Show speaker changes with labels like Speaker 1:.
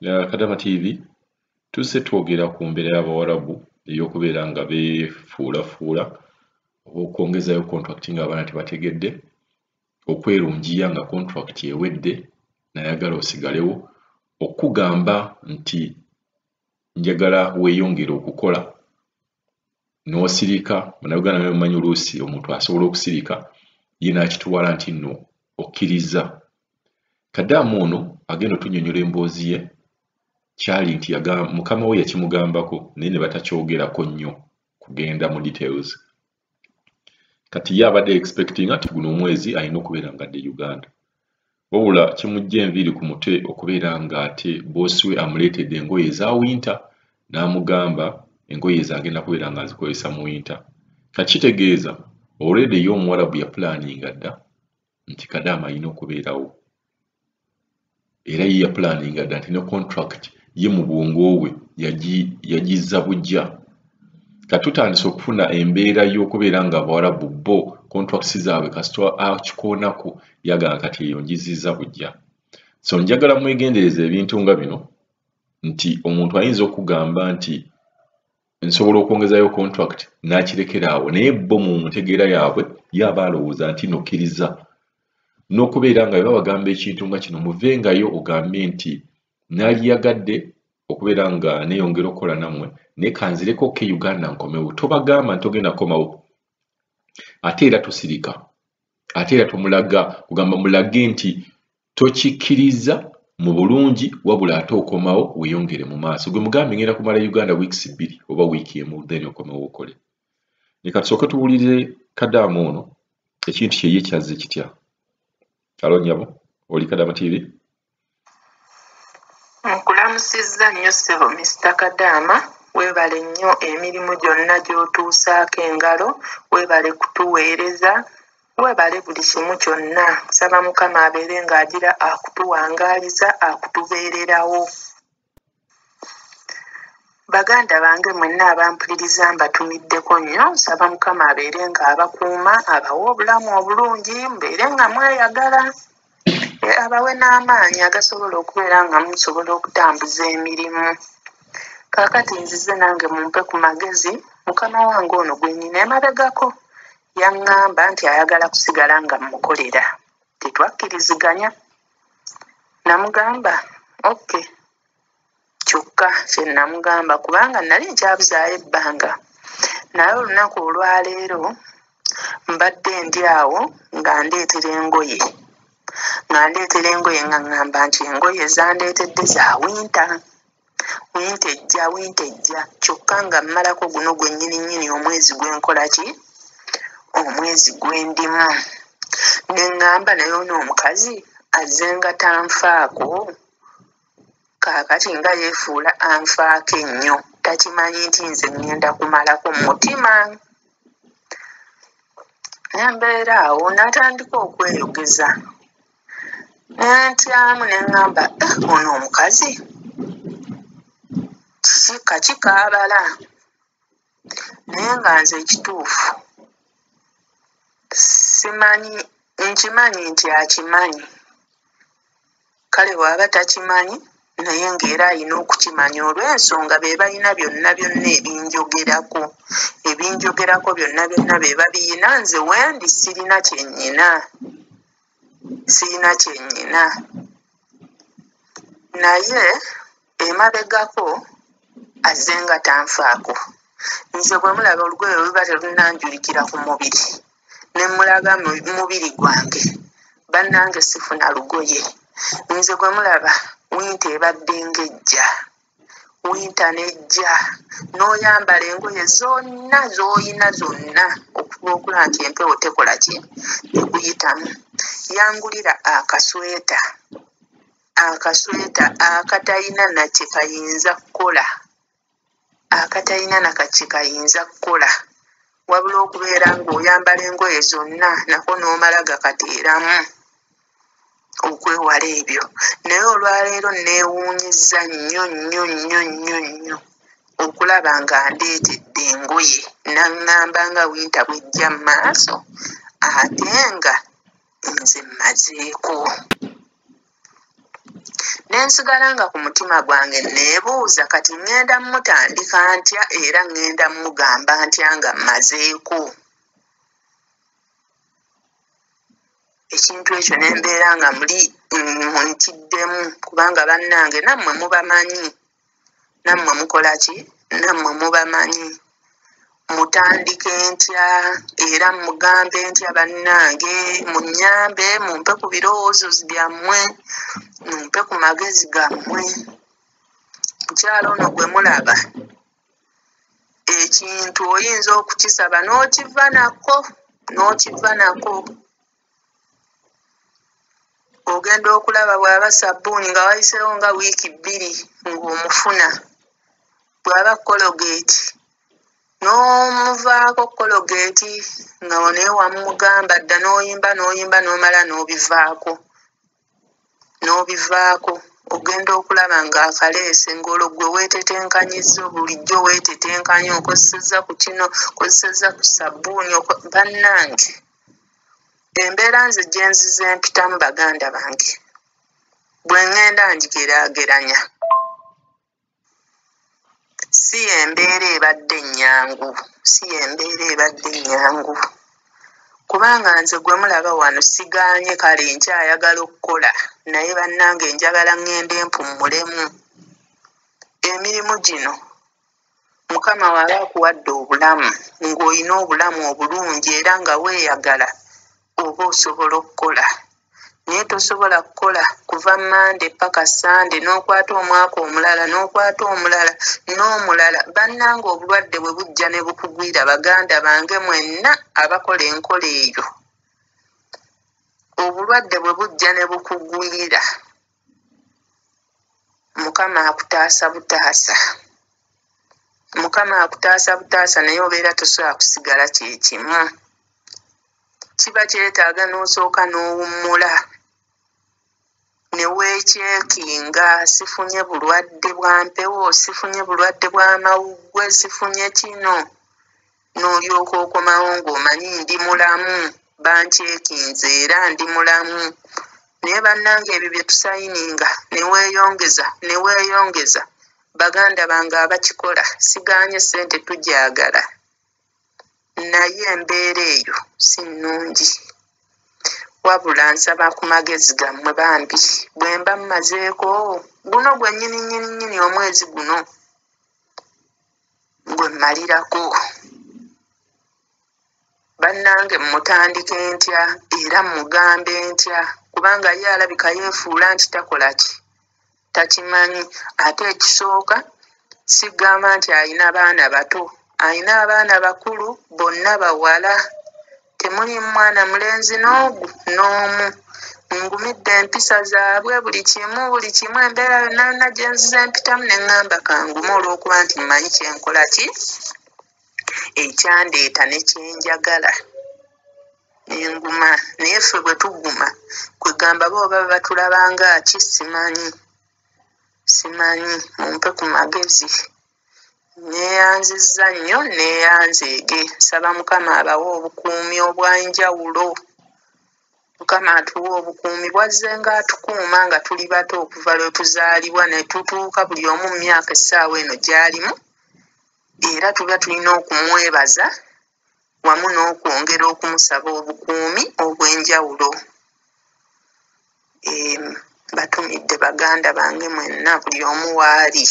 Speaker 1: Kadama TV tuse twogera ku mbeera y'Abawarabu ey'okubeera nga beefuulafuula oba okwongezayo contract ng'abaana tebategedde, okwerungiya nga contract ewedde n'ayagala osigalewo, okugamba nti njagala weeyongere okukola n'osirika. Bannayuganda naye mumanyi oluusi omuntu asobola okusirika ye n'akituwala nti nno okkiriza. Kadaamu ono agenda otunnyonnyola emboozi ye kyali nti mukama we yakimugambako naye ne batakyogerako nnyo kugenda mu details. Kati ye abadde expectinga nti guno omwezi alina okubeera nga adde Uganda, wabula kimujja enviiri ku mutwe okubeera ng'ate boosi we amuleetedde engoye eza winter n'amugamba engoye z'agenda kubeera nga azikozesa mu winter. Kakitegeeza already ye Omuwarabu yapulaninga dda nti Kadaama alina okubeerawo, era ye yapulaninga dda nti ne contract ye mu bwongo bwe yagizza bujja. Katutandise okufuna embeera y'okubeera nga Abawarabu bo contracts zaabwe kasita akikoonako yagamba kati eyo ngizizza bujja. So njagala mwegendereza ebintu nga bino nti omuntu ayinza okugamba nti nsobola okwongezayo contract n'akirekera awo, naye bo mu ntegeera yaabwe yaba alowooza nti nokkiriza n'okubeera nga bwe bagamba ekintu nga kino muvengayo ogambe nti naaliyagadde okubeera nga neeyongera okukola nammwe naye kanzireko ke Uganda nkomewo. Tobagamba nti ogenda kukomawo ate era tosirika, ate era tomulaga kugamba mulage nti tokikkiriza mu bulungi, wabula ate okomawo weeyongere mu maaso. Gwe mugambe ngenda kumala Uganda weeks 2 oba wiiki emu then okomewo okole. Leka tusooke tuwulire Kadaamu ono ekintu kye ye kyazze kitya. Alo nnyabo, oli Kadama TV?
Speaker 2: Nkulamusizza nnyo ssebo Mr. Kadaama, weebale nnyo emirimu gyonna gy'otuusaako engalo, weebale kutuweereza, weebale buli kimu kyonna. Nsaba Mukama abeere ng'agira akutuwangaaliza, akutubeererawo. Baganda bange mwenna abampuliriza mbatumiddeko nnyo, nsaba Mukama abeere ng'abakuuma, abawa obulamu obulungi, mbeere nga mweyagala, abawe n'amaanyi agasobola okubeera nga musobola okutambuza emirimu. Kaakati nzize nange mumpe ku magezi, mukama wange ono gwe nnina emabegako yaŋŋamba nti ayagala kusigala nga mmukolera. Tetwakkiriziganya. Namugamba okay, kyokka kye namugamba kubanga nali nkyabuzaayo ebbanga. Naye olunaku olwaleero mbadde ndi awo nga ndeetera engoye. Nga ŋŋamba nti engoye zandeetedde za winta. Winta ejja. Kyokka nga mmalako guno gwe nnyini omwezi gwenkola ki? Omwezi gwendimu. Ne ŋŋamba naye ono omukazi azze nga tanfaako. Kaakati nga yeefuula anfaako ennyo. Takimanyi nti nze ŋŋenda kumalako mu mutima. Nembeera awo n'atandika okweyogeza. Nentyamu ne ŋŋamba ono omukazi kaki kaabala? Naye nga nze ekituufu simanyi, nkimanyi nti akimanyi. Kale bw'aba takimanyi naye ng'era alina okukimanya olw'ensonga be balina byonna ebinjogerako. Ebinjogerako byonna be babiyina, nze wendi sirina kyennyina. Naye emabegako azze nga tanfaako. Nze bwe mulaba olugoye oluba terunanjulikira ku mubiri ne mulaga mu mubiri gwange, bannange sifuna lugoye. Nze bwe mulaba winta ebadde ng'ejja. Winta n'ejja n'oyambala engoye zonna z'oyina zonna okuba okulaba nti empewo tekola ki? Tekuyitamu. Yangulira akasweta akatalina na kye kayinza kukola. Wabula okubeera ng'oyambala engoye zonna nako n'omala gakateeramu okwewala ebyo. Naye olwaleero neewuunyizza nnyo okulaba nga ndeetedde engoye naŋŋamba nga winta bw'ejja mu maaso ate nga nze mmazeeko. Nensigala nga ku mutima gwange neebuuza kati ŋŋenda mutandika ntya era ŋŋenda mugamba ntya nga mmazeeko. Ekintu ekyo ne mbeera nga muli muntiddemu kubanga bannange nammwe mubamanyi, nammwe mukola ki, nammwe mubamanyi. Mutandike ntya era mugambe ntya bannange, munnyambe, mumpe ku birowoozo byammwe, mumpe ku magezi gammwe. Mukyalo ono gwe mulaba ekintu oyinza okukisaba n'okiva nako. Ogenda okulaba bw'aba sabbuuni nga wayiseewo nga wiiki 2 ng'omufuna, bw'aba kologeeti n'omuvaako kologeeti nga naye wamugamba dda n'oyimba n'omala n'obivaako. Ogenda okulaba ng'akaleese ng'olwo gwe weetetenkanyizza, bulijjo weetetenkanya, okozesezza ku kino, okozesezza ku sabbuuni. Bannange, embeera nze gye nzize mpitamu baganda bange, bwe ŋŋenda ngigeraageranya, si y'embeera ebadde nnyangu, kubanga nze gwe mulaba wano sigaanye kale nkyayagala okukola, naye bannange njagala ŋŋende mpummulemu. Emirimu gino Mukama waba akuwadde obulamu, ng'olina obulamu obulungi era nga weeyagala, oba osobola okukola. Naye tosobola kukola kuva Mande paka Sande n'okwata omwaka omulala n'omulala. Bannange obulwadde bwe bujja ne bukugwira, baganda bange mwenna abakola enkola eyo, obulwadde bwe bujja ne bukugwira, Mukama akutaasa butaasa, naye obeera tosobola kusigala kyekimu. Kiba kyetaaga n'osooka n'owummula, ne weekyekinga, sifunye bulwadde bwa mpewo, sifunye bulwadde bw'amawuggwe, sifunye kino, n'olyoka okomawo ng'omanyi ndi mulamu, bankyekinze era ndi mulamu. Naye bannange ebyo bye tusayininga ne weeyongeza, baganda bange abakikola sigaanye ssente tugyagala, naye embeera eyo si nnungi. Wabula nsaba ku magezi gammwe bambi, bwe mba mmazeeko guno gwe nnyini omwezi guno gwe mmalirako. Bannange mutandike ntya era mugambe ntya, kubanga ye alabika yeefuula nti takola ki, takimanyi. Ate ekisooka sigamba nti alina baana bato, alina abaana bakulu, bonna bawala, temuli mwana mulenzi n'omu. Ngumidde empisa zaabwe, buli kimu embeera yonna gye nzize mpitamu ne ŋŋamba kangume olw'okuba nti mmanyi kyenkola ki, ekyandeeta ne kyenjagala, nenguma. Naye ffe bwe tuguma kwegamba bo baba batulaba nga ki, simanyi. Mumpe ku magezi. Neeyanzizza nnyo, neeyanzeege. Nsaba Mukama abawe obukuumi obwanjawulo. Mukama atuwa obukuumi bwazze nga atukuuma nga tuli bato okuva lwe tuzaalibwa ne tutuuka buli omu mu myaka essaawa eno gy'alimu, era tuba tulina okumwebaza wamu n'okwongera okumusaba obukuumi obw'enjawulo. Batumidde baganda bange mwenna, buli omu waali.